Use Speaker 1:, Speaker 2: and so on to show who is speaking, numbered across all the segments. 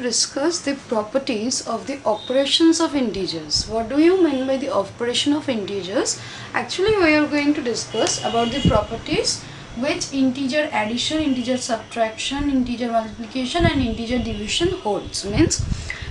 Speaker 1: discuss the properties of the operations of integers. What do you mean by the operation of integers? Actually, we are going to discuss about the properties which integer addition, integer subtraction, integer multiplication and integer division holds. Means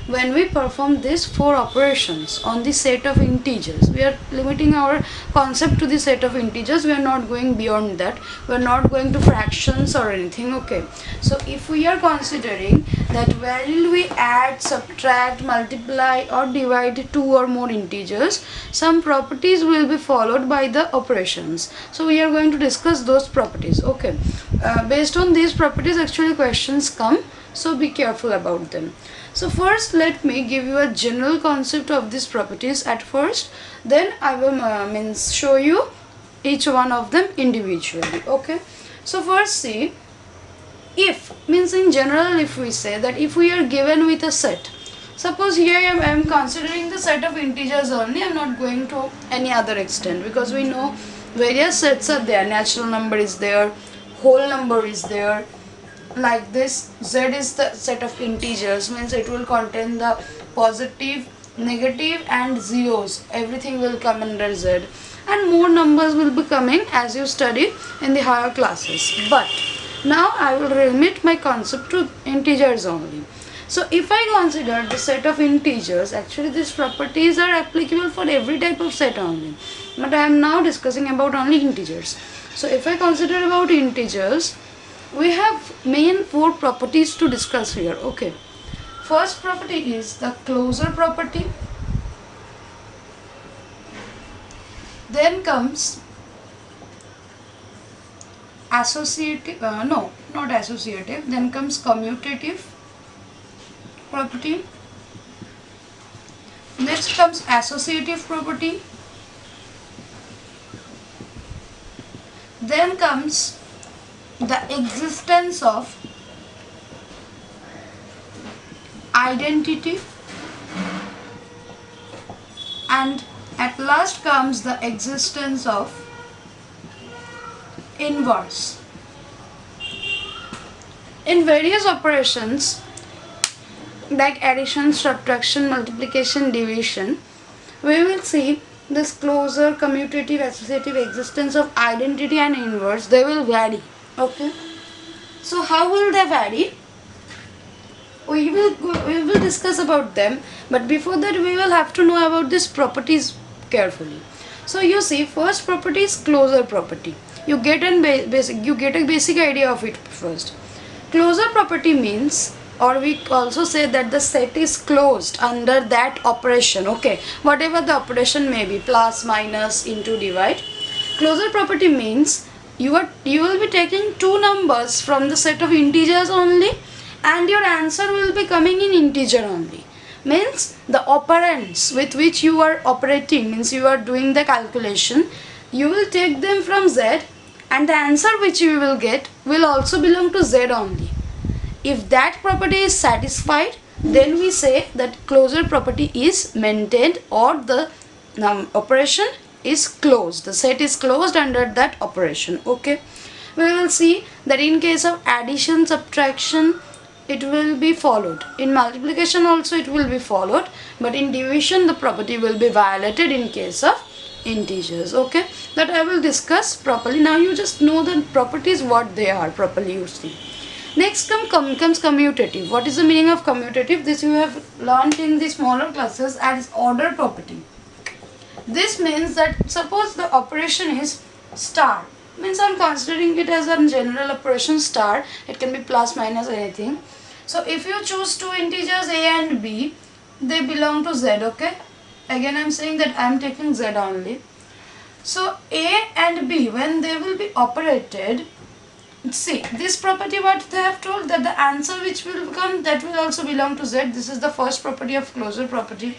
Speaker 1: when we perform these four operations on the set of integers, we are limiting our concept to the set of integers. We are not going beyond that. We are not going to fractions or anything. Okay, so if we are considering that while we add, subtract, multiply or divide two or more integers, some properties will be followed by the operations. So we are going to discuss those properties. Okay, based on these properties actually questions come, so be careful about them. So first let me give you a general concept of these properties at first, then I will show you each one of them individually. Okay, so first see, if means in general, if we say that if we are given with a set, suppose here I am considering the set of integers only, I am not going to any other extent, because we know various sets are there. Natural number is there, whole number is there. Like this, z is the set of integers, means it will contain the positive, negative and zeros. Everything will come under z, and more numbers will be coming as you study in the higher classes. But now I will limit my concept to integers only. So if I consider the set of integers, actually these properties are applicable for every type of set only, but I am now discussing about only integers. So if I consider about integers, we have main four properties to discuss here. Okay, first property is the closure property, then comes associative, not associative, then comes commutative property, next comes associative property, then comes the existence of identity, and at last comes the existence of inverse. In various operations like addition, subtraction, multiplication, division, we will see this closure, commutative, associative, existence of identity and inverse, they will vary. Okay, so how will they vary? We will discuss about them, but before that we will have to know about these properties carefully. So you see, first property is closure property. You get a basic idea of it first. Closure property means, or we also say that the set is closed under that operation. Okay, whatever the operation may be, plus, minus, into, divide. Closure property means you will be taking two numbers from the set of integers only, and your answer will be coming in integer only. Means the operands with which you are operating, means you are doing the calculation, you will take them from z, and the answer which you will get will also belong to z only. If that property is satisfied, then we say that closure property is maintained, or the operation is closed, the set is closed under that operation. Okay, we will see that in case of addition, subtraction, it will be followed. In multiplication also it will be followed, but in division the property will be violated in case of integers. Okay, that I will discuss properly. Now you just know the properties, what they are properly, you see. Next comes commutative. What is the meaning of commutative? This you have learned in the smaller classes as order property. This means that suppose the operation is star, means I am considering it as a general operation star, it can be plus, minus, anything. So if you choose two integers a and b, they belong to z. Okay, again I am saying that I am taking z only. So a and b, when they will be operated, see this property, what they have told, that the answer which will come, that will also belong to z. This is the first property of closure property.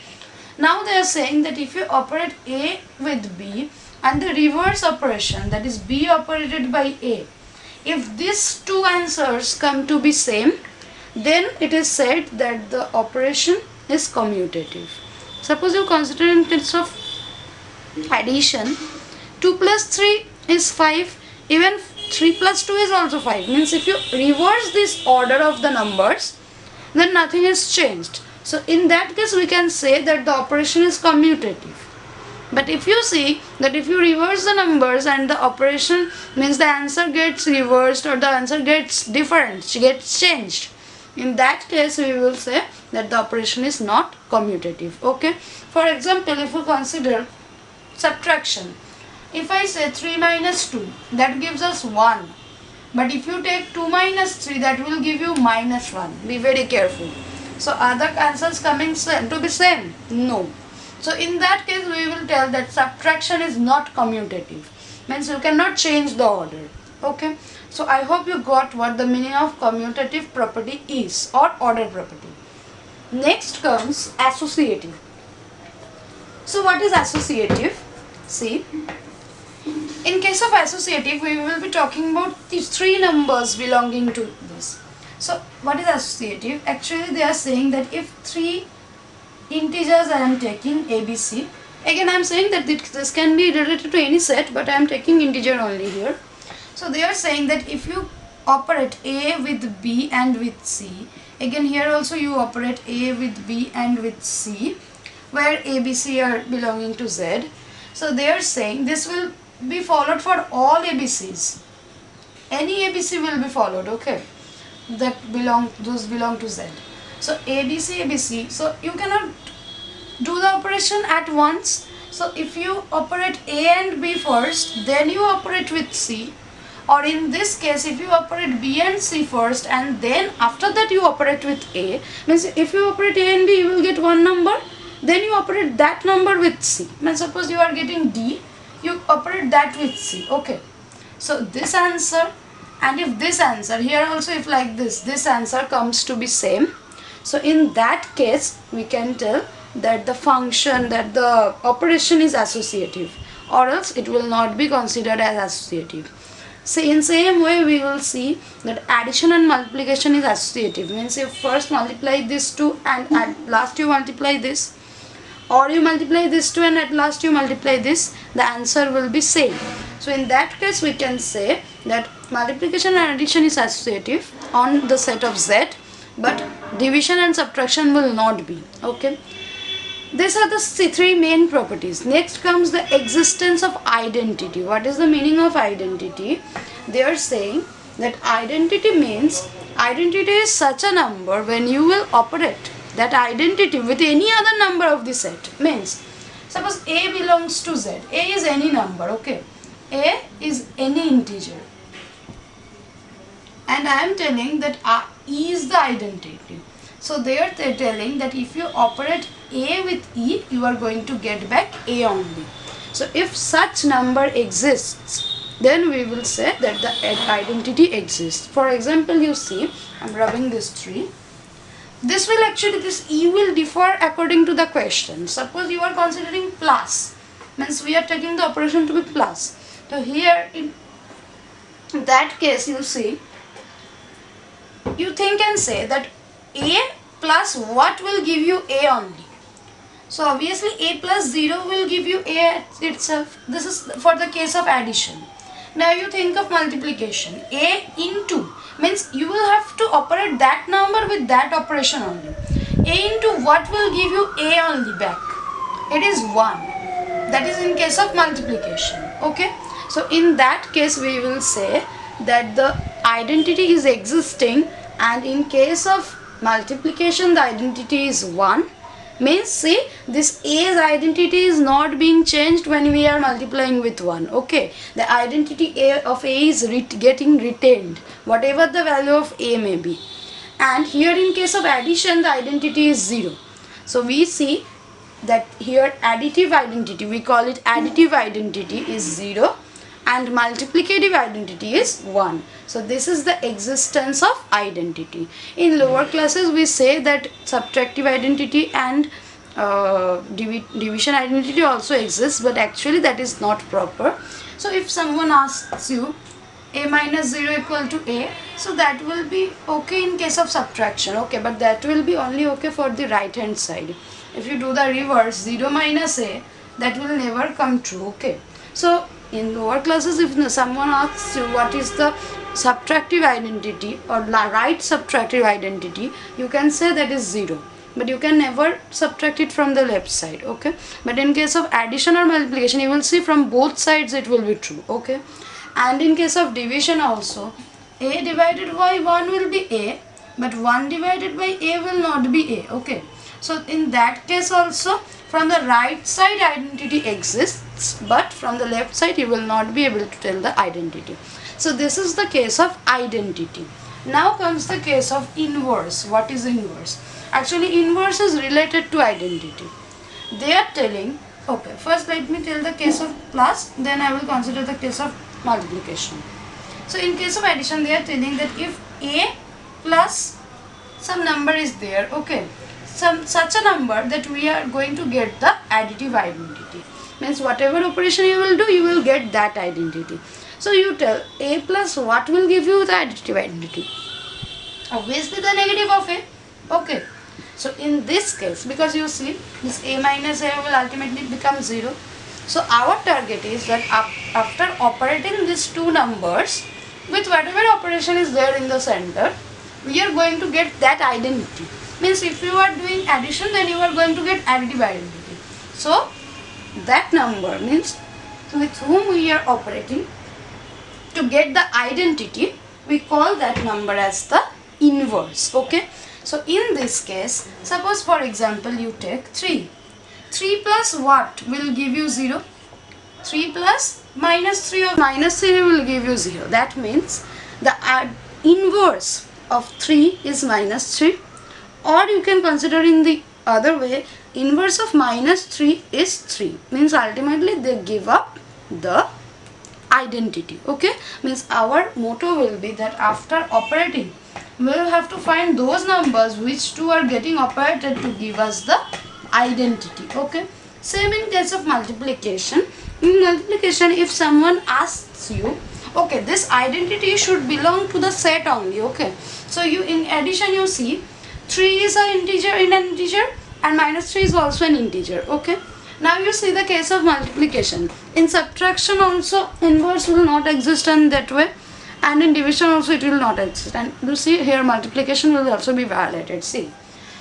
Speaker 1: Now they are saying that if you operate a with b and the reverse operation, that is b operated by a, if these two answers come to be same, then it is said that the operation is commutative. Suppose you consider in terms of addition, 2 plus 3 is 5, even 3 plus 2 is also 5. Means if you reverse this order of the numbers, then nothing is changed. So in that case we can say that the operation is commutative. But if you see that if you reverse the numbers and the operation means the answer gets reversed or the answer gets different, gets changed, in that case we will say that the operation is not commutative. Okay. For example, if we consider subtraction, if I say 3 minus 2, that gives us 1. But if you take 2 minus 3, that will give you minus 1. Be very careful. So are the answers coming to be same? No. So in that case we will tell that subtraction is not commutative. Means you cannot change the order. Okay. So I hope you got what the meaning of commutative property is, or order property. Next comes associative. So what is associative? See, in case of associative we will be talking about these three numbers belonging to this. So what is associative? Actually they are saying that if three integers I am taking ABC, again I am saying that this can be related to any set, but I am taking integer only here. So they are saying that if you operate A with B and with C, again here also you operate A with B and with C, where ABC are belonging to Z. So they are saying this will be followed for all ABCs. Any ABC will be followed, okay, those belong to Z. So ABC, so you cannot do the operation at once. So if you operate A and B first, then you operate with C, or in this case if you operate B and C first and then after that you operate with A, means if you operate A and B you will get one number, then you operate that number with C. Means suppose you are getting D, you operate that with C. Okay. So this answer, and if this answer here also, if like this answer comes to be same, so in that case we can tell that the function, that the operation is associative, or else it will not be considered as associative. So in same way we will see that addition and multiplication is associative. Means you first multiply this two and at last you multiply this, or you multiply this two and at last you multiply this, the answer will be same. So in that case we can say that multiplication and addition is associative on the set of Z, but division and subtraction will not be. Okay. These are the three main properties. Next comes the existence of identity. What is the meaning of identity? They are saying that identity means, identity is such a number when you will operate that identity with any other number of the set. Means suppose A belongs to Z. A is any number, okay. A is any integer. And I am telling that E is the identity. So they are telling that if you operate A with E, you are going to get back A only. So if such number exists, then we will say that the identity exists. For example, you see, I am rubbing this tree. This will actually, this E will differ according to the question. Suppose you are considering plus, means we are taking the operation to be plus. So here in that case you see, you think and say that A plus what will give you A only. So obviously A plus 0 will give you A itself. This is for the case of addition. Now you think of multiplication. A into means you will have to operate that number with that operation only. A into what will give you A only back? It is 1. That is in case of multiplication. Okay. So in that case we will say that the identity is existing, and in case of multiplication the identity is 1. Means see, this A's identity is not being changed when we are multiplying with 1. Okay, the identity of A is getting retained, whatever the value of A may be. And here in case of addition the identity is 0. So we see that here additive identity, we call it additive identity, is 0, and multiplicative identity is 1. So this is the existence of identity. In lower classes we say that subtractive identity and division identity also exists, but actually that is not proper. So if someone asks you A minus 0 equal to A, so that will be okay in case of subtraction, okay, but that will be only okay for the right hand side. If you do the reverse, 0 minus A, that will never come true, okay. So in lower classes if someone asks you what is the subtractive identity or right subtractive identity, you can say that is 0, but you can never subtract it from the left side, okay? But in case of addition or multiplication, you will see from both sides it will be true, okay? And in case of division also, a divided by 1 will be a, but 1 divided by a will not be a, okay? So in that case also, from the right side identity exists, but from the left side you will not be able to tell the identity. So this is the case of identity. Now comes the case of inverse. What is inverse? Actually, inverse is related to identity. They are telling, okay, first let me tell the case of plus, then I will consider the case of multiplication. So in case of addition, they are telling that if a plus some number is there, okay, such a number that we are going to get the additive identity. Means whatever operation you will do, you will get that identity. So you tell a plus what will give you the additive identity? Obviously the negative of a, okay. So in this case, because you see this a minus a will ultimately become 0. So our target is that after operating these two numbers with whatever operation is there in the center, we are going to get that identity. Means if you are doing addition, then you are going to get additive identity. So that number means with whom we are operating to get the identity, we call that number as the inverse, okay? So in this case, suppose for example you take 3. 3 plus what will give you 0? 3 plus minus 3 or minus 3 will give you 0. That means the inverse of 3 is minus 3. Or you can consider in the other way, inverse of minus 3 is 3. Means ultimately they give up the identity, okay? Means our motto will be that after operating, we will have to find those numbers which two are getting operated to give us the identity, okay? Same in case of multiplication. In multiplication, if someone asks you, okay, this identity should belong to the set only, okay? So you in addition you see 3 is an integer in an integer and minus 3 is also an integer, okay? Now you see the case of multiplication. In subtraction also inverse will not exist in that way, and in division also it will not exist. And you see here multiplication will also be violated. See,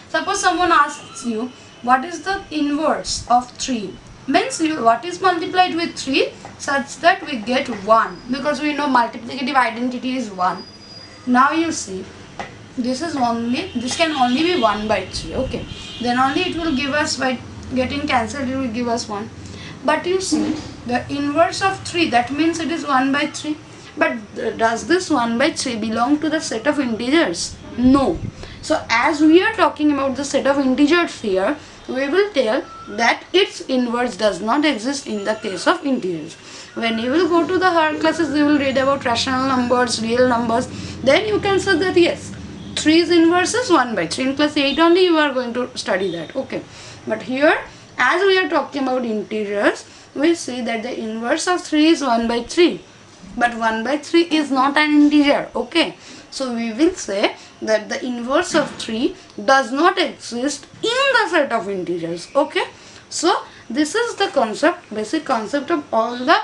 Speaker 1: suppose someone asks you what is the inverse of 3, means what is multiplied with 3 such that we get 1, because we know multiplicative identity is 1. Now you see this can only be 1 by 3, okay? Then only it will give us, by getting cancelled it will give us 1. But you see the inverse of 3, that means it is 1 by 3. But does this 1 by 3 belong to the set of integers? No. So as we are talking about the set of integers here, we will tell that its inverse does not exist in the case of integers. When you will go to the higher classes, you will read about rational numbers, real numbers. Then you can say that yes, 3's inverse is 1 by 3. In class 8 only you are going to study that, okay? But here, as we are talking about integers, we see that the inverse of 3 is 1 by 3. But 1 by 3 is not an integer, okay? So we will say that the inverse of 3 does not exist in the set of integers, okay? So this is the concept, basic concept of all the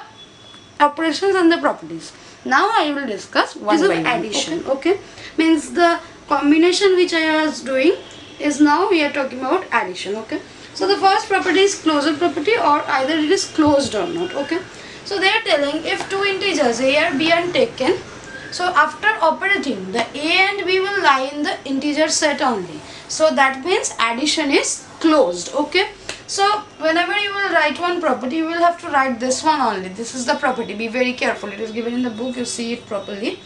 Speaker 1: operations and the properties. Now I will discuss one by one. Addition, okay? Means the combination which I was doing is, now we are talking about addition, okay? So the first property is closure property, or either it is closed or not, okay? So they are telling if two integers a and b are taken, so after operating, the a and b will lie in the integer set only. So that means addition is closed, okay? So whenever you will write one property, you will have to write this one only. This is the property. Be very careful. It is given in the book. You see it properly.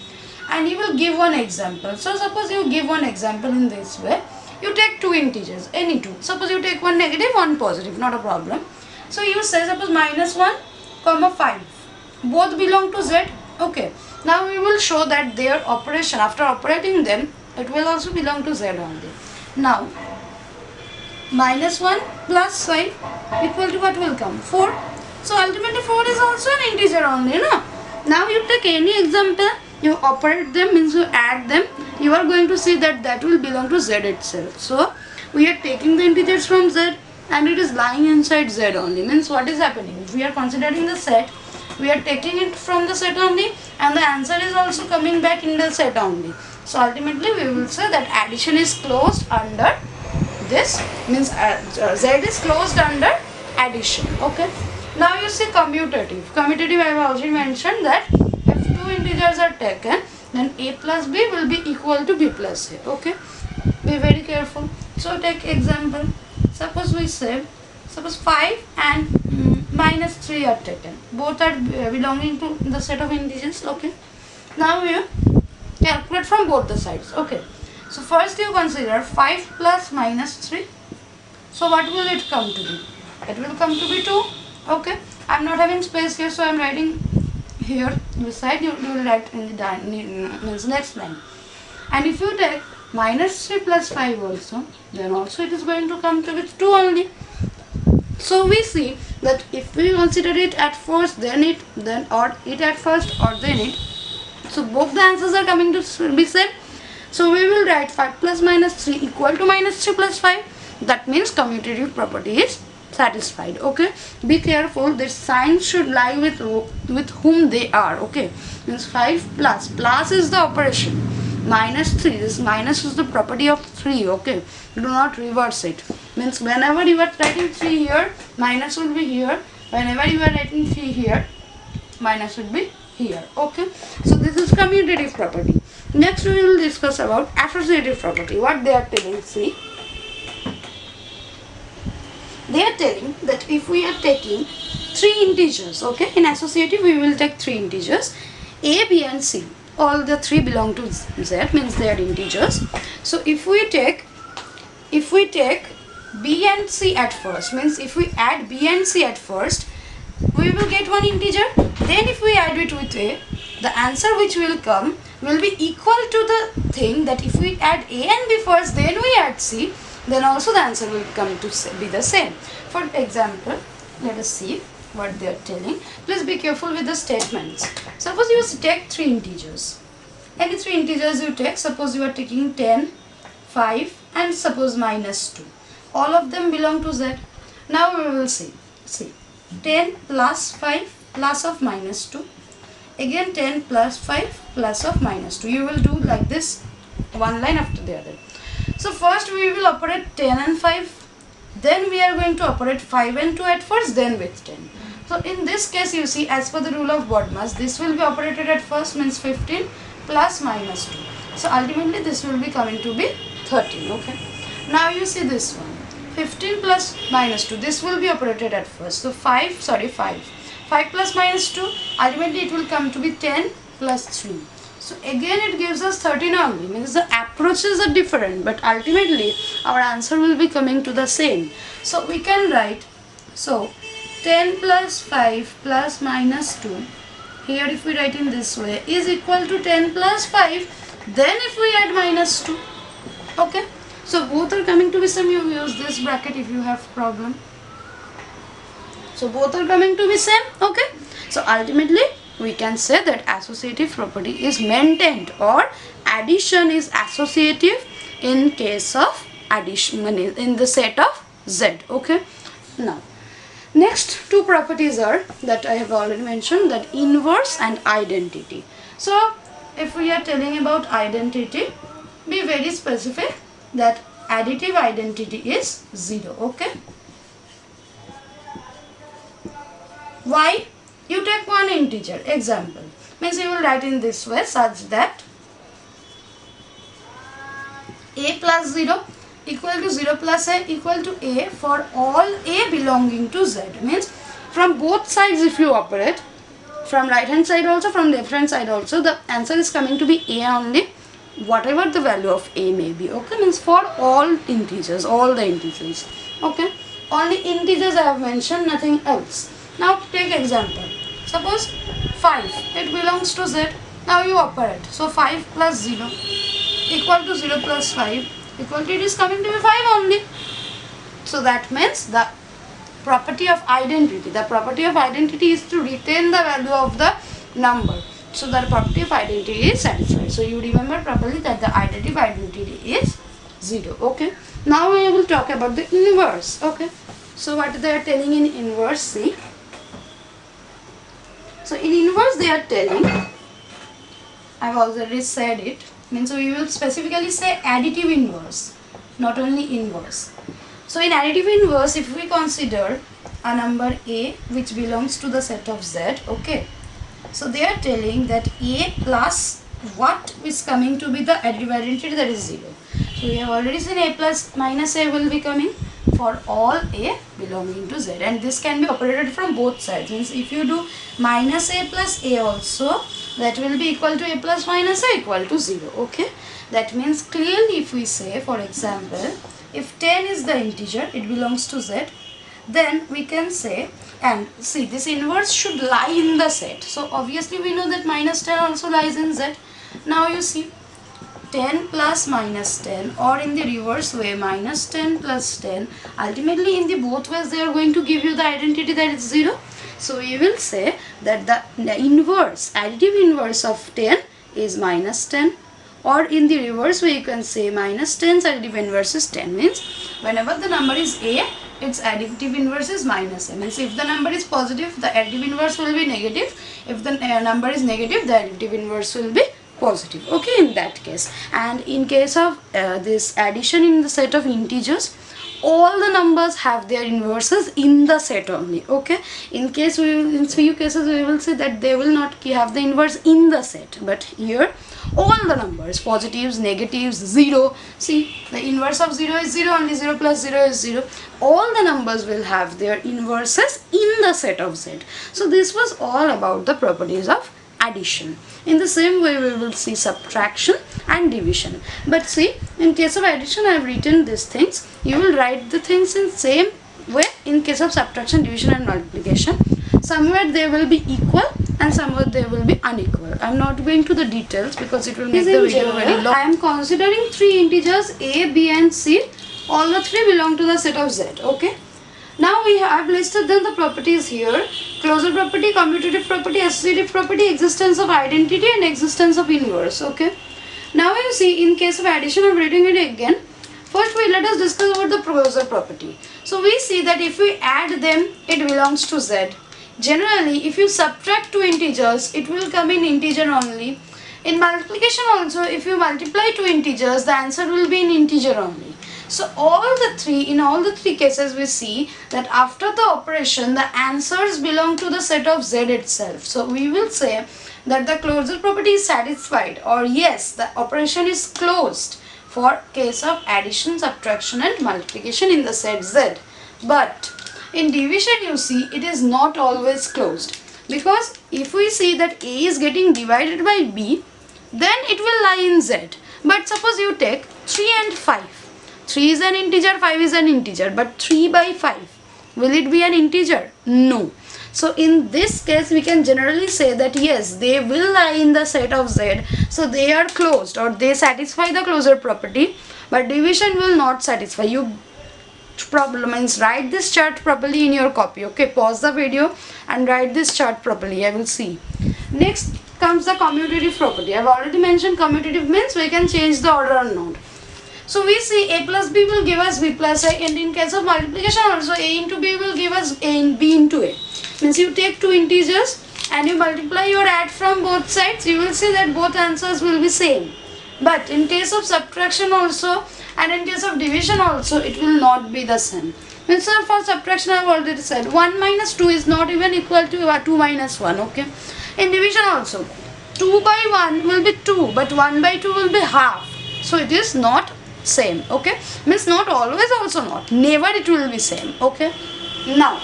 Speaker 1: And you will give one example. So suppose you give one example in this way. You take two integers, any two. Suppose you take one negative, one positive. Not a problem. So you say suppose minus 1, comma 5. Both belong to z. Okay. Now we will show that their operation, after operating them, it will also belong to z only. Now minus 1 plus 5 equal to what will come? 4. So ultimately 4 is also an integer only, no? Now you take any example, you operate them, means you add them, you are going to see that that will belong to z itself. So we are taking the integers from z and it is lying inside z only. Means what is happening? If we are considering the set, we are taking it from the set only, and the answer is also coming back in the set only. So ultimately we will say that addition is closed under this, means Z is closed under addition. Okay. Now you see commutative. Commutative I have already mentioned that if two integers are taken, then a plus b will be equal to b plus a. Okay. Be very careful. So take example. Suppose we say, suppose 5 and minus 3 are taken. Both are belonging to the set of integers. Okay. Now we calculate from both the sides. Okay. So first you consider 5 plus minus 3. So what will it come to be? It will come to be 2. Okay. I am not having space here, so I am writing here beside. You will write in the next line. And if you take minus 3 plus 5 also, then also it is going to come to with 2 only. So we see that if we consider it at first, then it at first or then it, so both the answers are coming to be same. So we will write 5 plus minus 3 equal to minus 3 plus 5. That means commutative property is satisfied. Okay. Be careful, this sign should lie with whom they are. Okay. Means 5 plus is the operation. Minus 3, this minus is the property of 3. Okay. Do not reverse it. Means whenever you are writing 3 here, minus will be here. Whenever you are writing 3 here, minus will be here. Okay. So this is commutative property. Next we will discuss about associative property. What they are telling, see. They are telling that if we are taking 3 integers, okay, in associative we will take 3 integers, a, b and c. All the 3 belong to z, means they are integers. So if we take b and c at first, means if we add b and c at first, we will get one integer. Then if we add it with a, the answer which will come will be equal to the thing that if we add a and b first, then we add c, then also the answer will come to be the same. For example, let us see what they are telling. Please be careful with the statements. Suppose you take 3 integers. Any 3 integers you take, suppose you are taking 10, 5 and suppose minus 2. All of them belong to z. Now we will see 10 plus 5 plus of minus 2. Again 10 plus 5 plus of minus 2. You will do like this, one line after the other. So first we will operate 10 and 5. Then we are going to operate 5 and 2 at first, then with 10. So in this case you see, as per the rule of BODMAS, this will be operated at first, means 15 plus minus 2. So ultimately this will be coming to be 13. Okay. Now you see this one. 15 plus minus 2. This will be operated at first. So 5 plus minus 2. Ultimately it will come to be 10 plus 3. So again it gives us 13 only. Means the approaches are different, but ultimately our answer will be coming to the same. So we can write, so 10 plus 5 plus minus 2. Here if we write in this way is equal to 10 plus 5. Then if we add minus 2. Okay. So both are coming to be same. You use this bracket if you have problem. So both are coming to be same. Okay. So ultimately we can say that associative property is maintained, or addition is associative in case of addition, in the set of Z. Okay. Now next 2 properties are that I have already mentioned, that inverse and identity. So if we are telling about identity, be very specific that additive identity is 0. Okay. Why? You take one integer, example, means you will write in this way such that a plus 0 equal to 0 plus a equal to a for all a belonging to z. Means from both sides if you operate, from right hand side also, from left hand side also, the answer is coming to be a only, whatever the value of a may be. Okay. Means for all integers, all the integers. Okay. Only integers I have mentioned, nothing else. Now take example. Suppose 5, it belongs to z. Now you operate. So 5 plus 0 equal to 0 plus 5 equal to, it is coming to be 5 only. So that means the property of identity. The property of identity is to retain the value of the number. So the property of identity is satisfied. So you remember properly that the additive identity is 0. Okay. Now we will talk about the inverse. Okay. So what they are telling in inverse, see. So in inverse they are telling, I've already said it, means we will specifically say additive inverse, not only inverse. So in additive inverse, if we consider a number A which belongs to the set of Z, okay, so they are telling that A plus what is coming to be the additive identity, that is 0. So we have already seen A plus minus A will be coming for all A belonging to Z, and this can be operated from both sides. Means if you do minus A plus A also, that will be equal to A plus minus A equal to 0. Okay, that means clearly if we say, for example, if 10 is the integer, it belongs to Z, then we can say, and see, this inverse should lie in the set. So obviously we know that minus 10 also lies in Z. Now you see, 10 plus minus 10, or in the reverse way, minus 10 plus 10, ultimately in the both ways they are going to give you the identity that is 0. So we will say that the inverse, additive inverse of 10 is minus 10, or in the reverse way you can say minus 10's additive inverse is 10. Means whenever the number is A, its additive inverse is minus A. Means if the number is positive, the additive inverse will be negative. If the number is negative, the additive inverse will be positive. Okay, in that case. And in case of this addition in the set of integers, all the numbers have their inverses in the set only. Okay, in few cases we will say that they will not have the inverse in the set, but here all the numbers, positives, negatives, 0, see, the inverse of 0 is 0, only 0 plus 0 is 0. All the numbers will have their inverses in the set of Z. So this was all about the properties of addition. In the same way we will see subtraction and division. But see, in case of addition I have written these things. You will write the things in same way in case of subtraction, division and multiplication. Somewhere they will be equal and somewhere they will be unequal. I am not going to the details because it will make the video very long. I am considering three integers A, B and C. All the three belong to the set of Z. Okay. Now we have listed then the properties here: closure property, commutative property, associative property, existence of identity and existence of inverse. Okay. Now you see, in case of addition, I am reading it again. First let us discuss about the closure property. So we see that if we add them, it belongs to Z. Generally, if you subtract two integers, it will come in integer only. In multiplication also, if you multiply two integers, the answer will be in integer only. So in all the three cases we see that after the operation, the answers belong to the set of Z itself. So we will say that the closure property is satisfied, or yes, the operation is closed for case of addition, subtraction and multiplication in the set Z. But in division you see it is not always closed, because if we see that A is getting divided by B, then it will lie in Z. But suppose you take 3 and 5. 3 is an integer, 5 is an integer, but 3 by 5, will it be an integer? No. So in this case we can generally say that yes, they will lie in the set of Z, so they are closed or they satisfy the closure property, but division will not satisfy. You problem means write this chart properly in your copy. Okay, pause the video and write this chart properly. I will see. Next comes the commutative property. I have already mentioned commutative means we can change the order or not. So we see A plus B will give us B plus A, and in case of multiplication also A into B will give us A and B into A. Means you take two integers and you multiply or add from both sides, you will see that both answers will be same. But in case of subtraction also and in case of division also, it will not be the same. Means for subtraction I have already said 1 minus 2 is not even equal to 2 minus 1. Okay. In division also 2 by 1 will be 2, but 1 by 2 will be half. So it is not same. Okay, means not always, also not, never it will be same. Okay. Now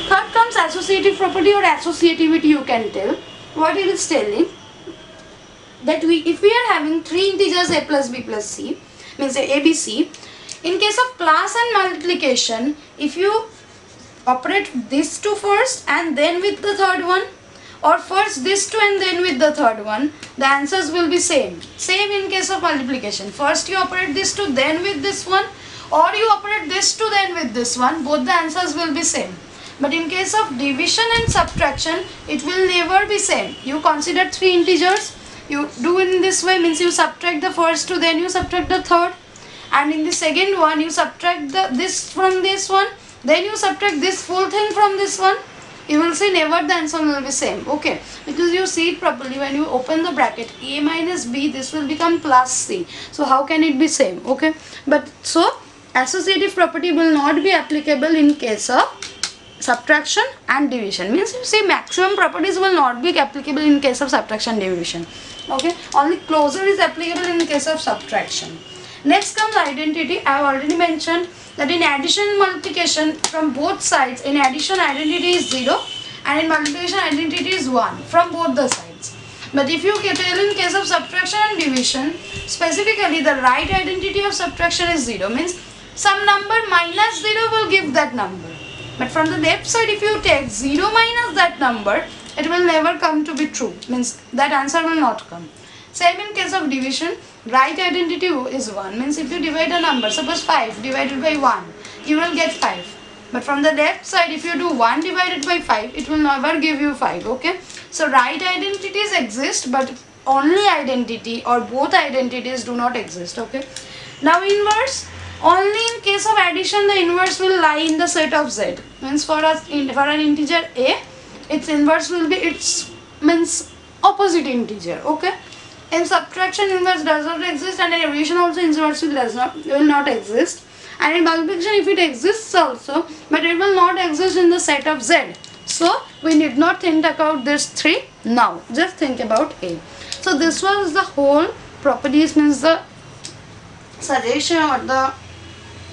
Speaker 1: third comes associative property or associativity. You can tell what it is telling, that if we are having three integers A plus B plus C, means A, B, C, in case of plus and multiplication, if you operate this two first and then with the third one, or first this two and then with the third one, the answers will be same. Same in case of multiplication. First you operate this two then with this one, or you operate this two then with this one, both the answers will be same. But in case of division and subtraction, it will never be same. You consider three integers, you do in this way, means you subtract the first two, then you subtract the third, and in the second one you subtract this from this one, then you subtract this full thing from this one. you will see never the answer will be same. Okay, because you see it properly when you open the bracket a minus b, this will become plus c. So how can it be same? Okay, but so associative property will not be applicable in case of subtraction and division. Means you see maximum properties will not be applicable in case of subtraction division. Okay, only closure is applicable in case of subtraction. Next comes identity. I have already mentioned that in addition and multiplication from both sides, in addition identity is 0 and in multiplication identity is 1 from both the sides. But if you tell in case of subtraction and division, specifically the right identity of subtraction is 0, means some number minus 0 will give that number. But from the left side, if you take 0 minus that number, it will never come to be true, means that answer will not come. Same in case of division, right identity is 1, means if you divide a number, suppose 5 divided by 1, you will get 5. But from the left side, if you do 1 divided by 5, it will never give you 5, okay. So right identities exist, but only identity or both identities do not exist, okay. Now inverse, only in case of addition the inverse will lie in the set of z. Means for an integer a, its inverse will be its means opposite integer, okay. In subtraction inverse does not exist, and in addition also inverse will not exist, and in multiplication if it exists also, but it will not exist in the set of z. So we need not think about this 3 now, just think about a. So this was the whole properties, means the suggestion or the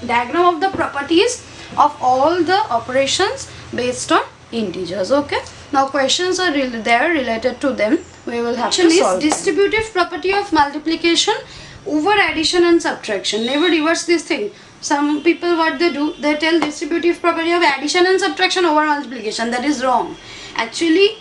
Speaker 1: diagram of the properties of all the operations based on integers. Okay, now questions are there related to them, we will have to solve. Distributive property of multiplication over addition and subtraction. Never reverse this thing. Some people what they do, they tell distributive property of addition and subtraction over multiplication. That is wrong. Actually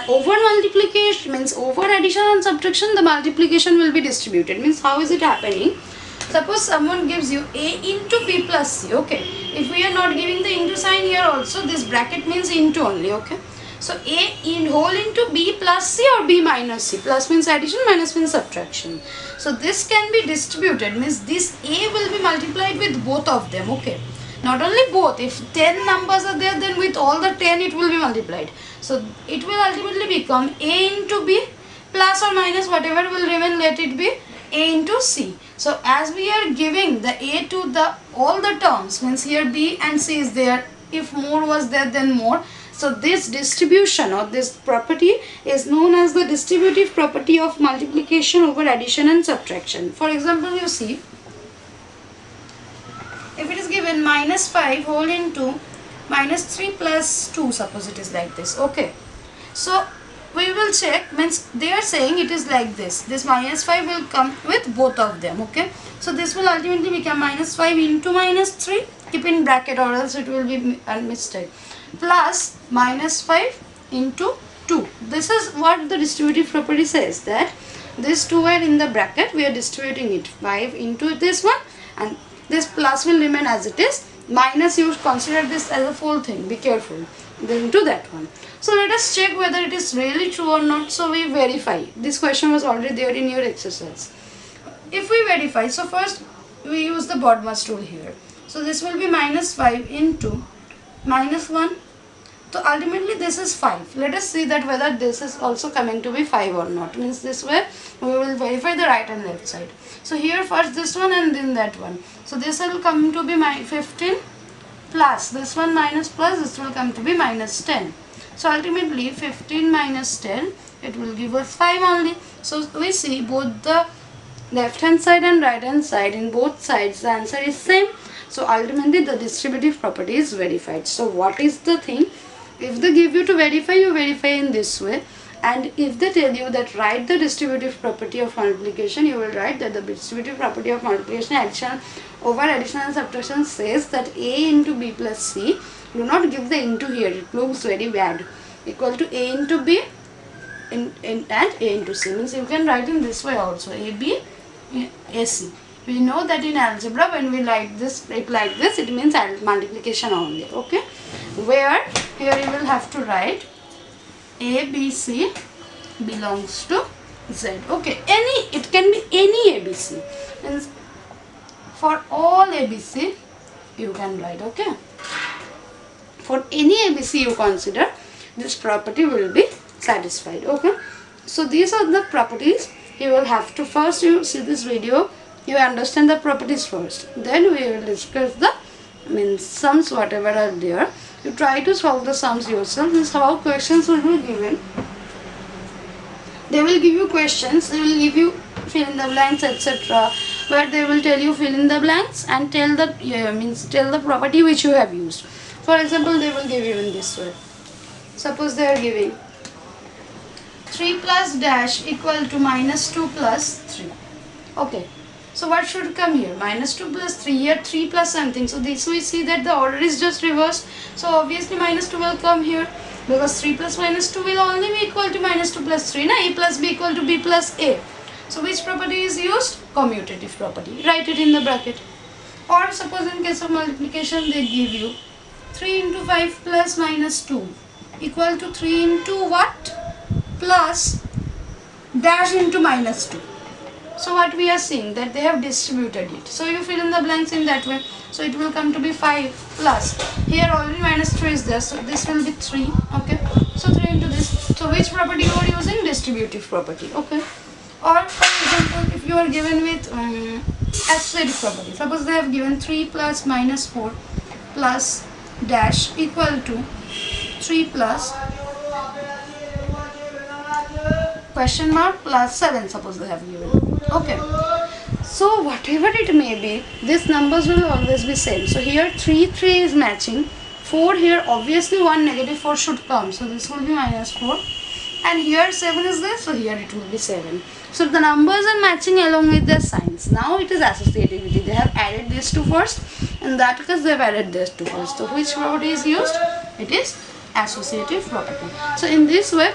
Speaker 1: over multiplication means over addition and subtraction the multiplication will be distributed. Means how is it happening? Suppose someone gives you a into b plus c, okay. If we are not giving the into sign here also, this bracket means into only, okay. So a in whole into b plus c or b minus c. Plus means addition, minus means subtraction. So this can be distributed, means this a will be multiplied with both of them, okay. Not only both, if 10 numbers are there, then with all the 10 it will be multiplied. So it will ultimately become a into b plus or minus whatever will remain, let it be a into c. So as we are giving the a to the all the terms, means here b and c is there, if more was there then more. So this distribution or this property is known as the distributive property of multiplication over addition and subtraction. For example, you see, if it is given minus 5 whole into minus 3 plus 2, suppose it is like this, okay. So we will check, means they are saying it is like this minus 5 will come with both of them, okay. So this will ultimately become minus 5 into minus 3, keep in bracket or else it will be a mistake, plus minus 5 into 2. This is what the distributive property says, that these two are in the bracket, we are distributing it 5 into this one, and this plus will remain as it is, minus you consider this as a full thing, be careful, then into that one. So let us check whether it is really true or not. So we verify. This question was already there in your exercise. If we verify, so first we use the BODMAS rule here. So this will be minus 5 into minus 1. So ultimately this is 5. Let us see that whether this is also coming to be 5 or not. Means this way we will verify the right and left side. So here first this one and then that one. So this will come to be 15 plus this one minus plus this will come to be minus 10. So ultimately 15 minus 10, it will give us 5 only. So we see both the left hand side and right hand side, in both sides the answer is same. So ultimately the distributive property is verified. So what is the thing? If they give you to verify, you verify in this way. And if they tell you that write the distributive property of multiplication, you will write that the distributive property of multiplication addition over addition and subtraction says that a into b plus c, do not give the into here, it looks very bad, equal to a into b and a into c. Means you can write in this way also, ab ac. We know that in algebra when we write this like this, it means multiplication only, okay. Where here you will have to write a b c belongs to z, okay. It can be any abc, means for all abc you can write, okay. For any abc you consider, this property will be satisfied. Okay, so these are the properties. You will have to first you see this video, you understand the properties first, then we will discuss the sums whatever are there. You try to solve the sums yourself. This is how questions will be given. They will give you questions, they will give you fill in the blanks, etc. But they will tell you fill in the blanks and tell the tell the property which you have used. For example, they will give you in this way. Suppose they are giving 3 plus dash equal to minus 2 plus 3. Okay. So what should come here? Minus 2 plus 3. Here 3 plus something. So this we see that the order is just reversed. So obviously minus 2 will come here. Because 3 plus minus 2 will only be equal to minus 2 plus 3. A plus b equal to b plus a. So which property is used? Commutative property. Write it in the bracket. Or suppose in case of multiplication they give you 3 into 5 plus minus 2 equal to 3 into what? Plus dash into minus 2. So what we are seeing that they have distributed it. So you fill in the blanks in that way. So it will come to be 5 plus. Here already minus 3 is there. So this will be 3. Okay. So 3 into this. So which property you are using? Distributive property. Okay. Or for example, if you are given with associative property. Suppose they have given 3 plus minus 4 plus dash equal to 3 plus question mark plus 7, suppose they have given. Okay, so whatever it may be, these numbers will always be same. So here 3 is matching, 4 here obviously one negative 4 should come, so this will be minus 4, and here 7 is there, so here it will be 7. So the numbers are matching along with their signs. Now it is associativity. They have added these two first, in that case they have added these two first. So which property is used? It is associative property. So in this way